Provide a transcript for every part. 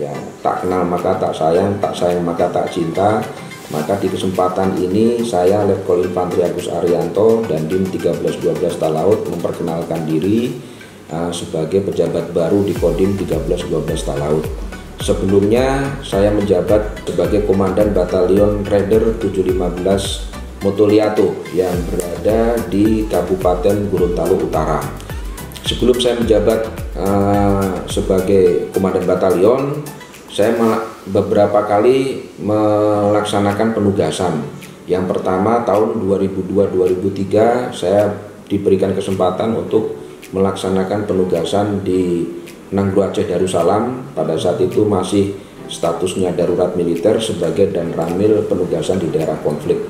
Ya, tak kenal maka tak sayang maka tak cinta. Maka di kesempatan ini saya Letkol Infantri Agus Arianto dan Dim 1312 Talaut memperkenalkan diri sebagai pejabat baru di Kodim 1312 Talaut. Sebelumnya saya menjabat sebagai Komandan Batalion Raider 715 Motoliato yang berada di Kabupaten Gorontalo Utara. Sebelum saya menjabat sebagai Komandan Batalion, saya beberapa kali melaksanakan penugasan. Yang pertama tahun 2002-2003 saya diberikan kesempatan untuk melaksanakan penugasan di Nanggroe Aceh Darussalam. Pada saat itu masih statusnya darurat militer sebagai Danramil penugasan di daerah konflik.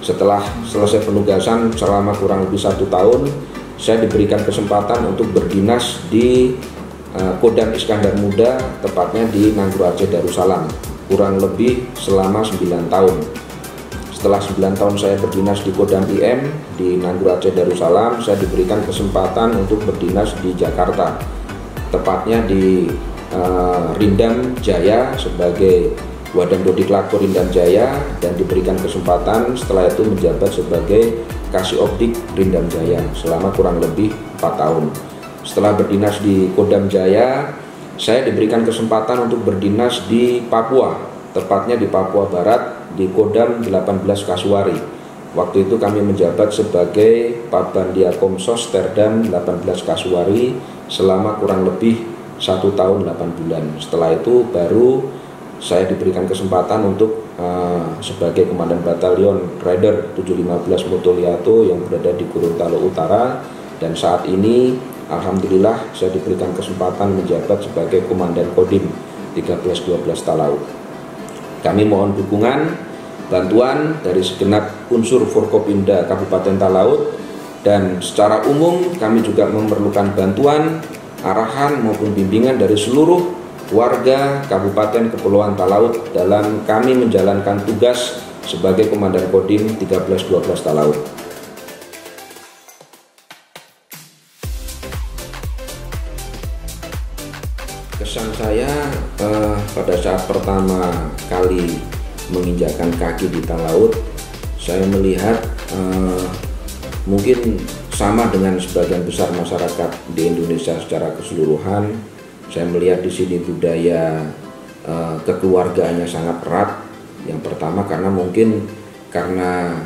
Setelah selesai penugasan selama kurang lebih 1 tahun, saya diberikan kesempatan untuk berdinas di Kodam Iskandar Muda, tepatnya di Nanggroe Aceh Darussalam, kurang lebih selama 9 tahun. Setelah 9 tahun saya berdinas di Kodam IM di Nanggroe Aceh Darussalam, saya diberikan kesempatan untuk berdinas di Jakarta, tepatnya di Rindam Jaya sebagai Wadan Dodiklako Rindam Jaya, dan diberikan kesempatan setelah itu menjabat sebagai Kasih Opdik Rindam Jaya selama kurang lebih 4 tahun. Setelah berdinas di Kodam Jaya, saya diberikan kesempatan untuk berdinas di Papua, tepatnya di Papua Barat di Kodam 18 Kasuari. Waktu itu kami menjabat sebagai Pabandia-Komsos Terdam 18 Kasuari selama kurang lebih 1 tahun 8 bulan. Setelah itu baru saya diberikan kesempatan untuk sebagai Komandan Batalion Raider 715 Motoliato yang berada di Gorontalo Utara, dan saat ini alhamdulillah saya diberikan kesempatan menjabat sebagai Komandan Kodim 1312 Talaut. Kami mohon dukungan, bantuan dari segenap unsur Forkopimda Kabupaten Talaut, dan secara umum kami juga memerlukan bantuan, arahan maupun bimbingan dari seluruh warga Kabupaten Kepulauan Talaut dalam kami menjalankan tugas sebagai Komandan Kodim 1312 Talaut. Kesan saya pada saat pertama kali menginjakkan kaki di Talaut, saya melihat mungkin sama dengan sebagian besar masyarakat di Indonesia secara keseluruhan. Saya melihat di sini budaya kekeluargaannya sangat erat. Yang pertama karena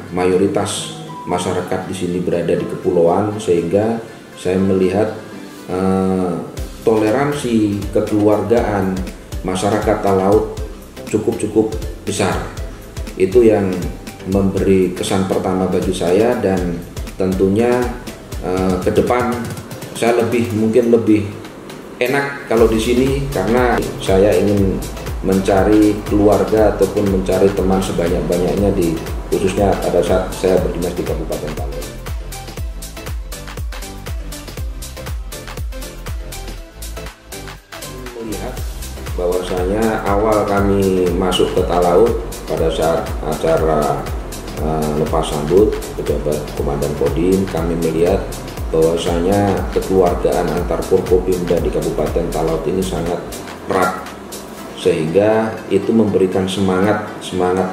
mayoritas masyarakat di sini berada di kepulauan, sehingga saya melihat toleransi kekeluargaan masyarakat Talaut cukup besar. Itu yang memberi kesan pertama bagi saya, dan tentunya ke depan saya mungkin lebih enak kalau di sini, karena saya ingin mencari keluarga ataupun mencari teman sebanyak-banyaknya khususnya pada saat saya berdinas di Kabupaten Talaut. Melihat bahwasanya awal kami masuk ke Talaut pada saat acara lepas sambut pejabat Komandan Kodim, kami melihat bahwasanya kekeluargaan antar Forkopimda di Kabupaten Talaut ini sangat erat, sehingga itu memberikan semangat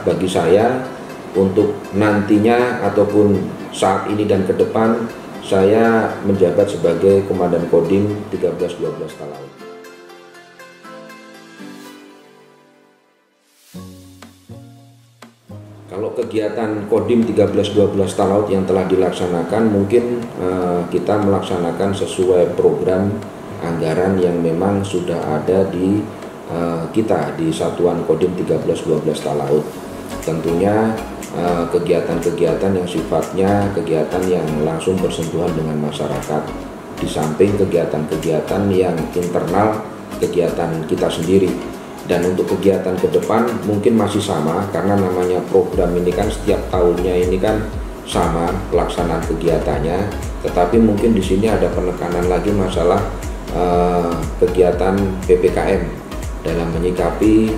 bagi saya untuk nantinya ataupun saat ini dan ke depan saya menjabat sebagai Komandan Kodim 1312 Talaut. Kalau kegiatan Kodim 1312 Talaut yang telah dilaksanakan, mungkin kita melaksanakan sesuai program anggaran yang memang sudah ada di kita di Satuan Kodim 1312 Talaut. Tentunya kegiatan-kegiatan yang sifatnya kegiatan yang langsung bersentuhan dengan masyarakat, di samping kegiatan-kegiatan yang internal kegiatan kita sendiri. Dan untuk kegiatan ke depan mungkin masih sama, karena namanya program ini kan setiap tahunnya ini kan sama pelaksanaan kegiatannya, tetapi mungkin di sini ada penekanan lagi masalah kegiatan PPKM dalam menyikapi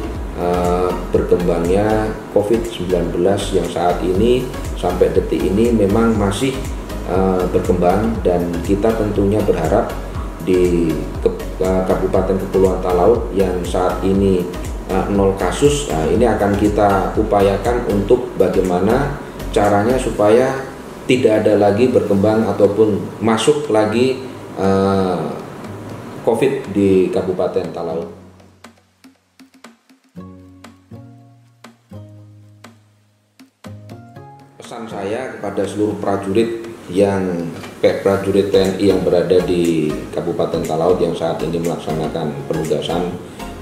berkembangnya COVID-19 yang saat ini sampai detik ini memang masih berkembang, dan kita tentunya berharap di Kabupaten Kepulauan Talaut yang saat ini 0 kasus. Nah, ini akan kita upayakan untuk bagaimana caranya supaya tidak ada lagi berkembang ataupun masuk lagi COVID di Kabupaten Talaut. Pesan saya kepada seluruh prajurit prajurit TNI yang berada di Kabupaten Talaut yang saat ini melaksanakan penugasan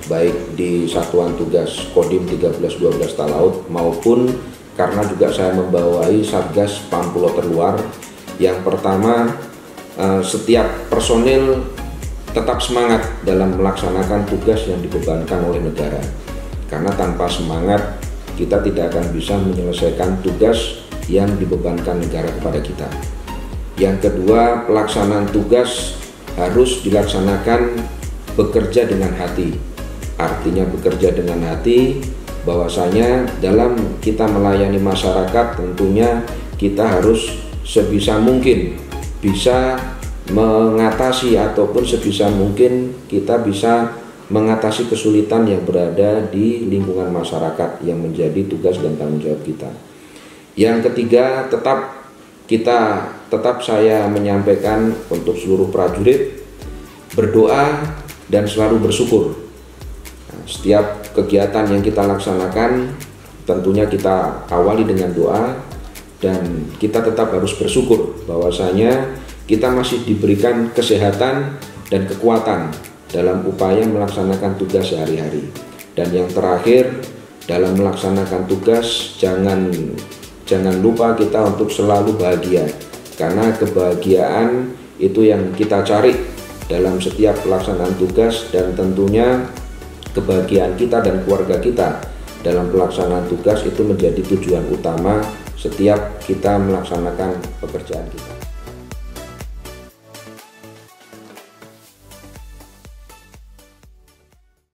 baik di Satuan Tugas Kodim 1312 Talaut maupun karena juga saya membawai Satgas Pampulo Terluar. Yang pertama, setiap personil tetap semangat dalam melaksanakan tugas yang dibebankan oleh negara, karena tanpa semangat kita tidak akan bisa menyelesaikan tugas yang dibebankan negara kepada kita. Yang kedua, pelaksanaan tugas harus dilaksanakan bekerja dengan hati. Artinya bekerja dengan hati, bahwasanya dalam kita melayani masyarakat tentunya kita harus sebisa mungkin bisa mengatasi ataupun sebisa mungkin kita bisa mengatasi kesulitan yang berada di lingkungan masyarakat yang menjadi tugas dan tanggung jawab kita. Yang ketiga, tetap saya menyampaikan untuk seluruh prajurit berdoa dan selalu bersyukur. Nah, setiap kegiatan yang kita laksanakan tentunya kita awali dengan doa dan kita tetap harus bersyukur bahwasanya kita masih diberikan kesehatan dan kekuatan dalam upaya melaksanakan tugas sehari-hari. Dan yang terakhir, dalam melaksanakan tugas jangan lupa kita untuk selalu bahagia, karena kebahagiaan itu yang kita cari dalam setiap pelaksanaan tugas, dan tentunya kebahagiaan kita dan keluarga kita dalam pelaksanaan tugas itu menjadi tujuan utama setiap kita melaksanakan pekerjaan kita.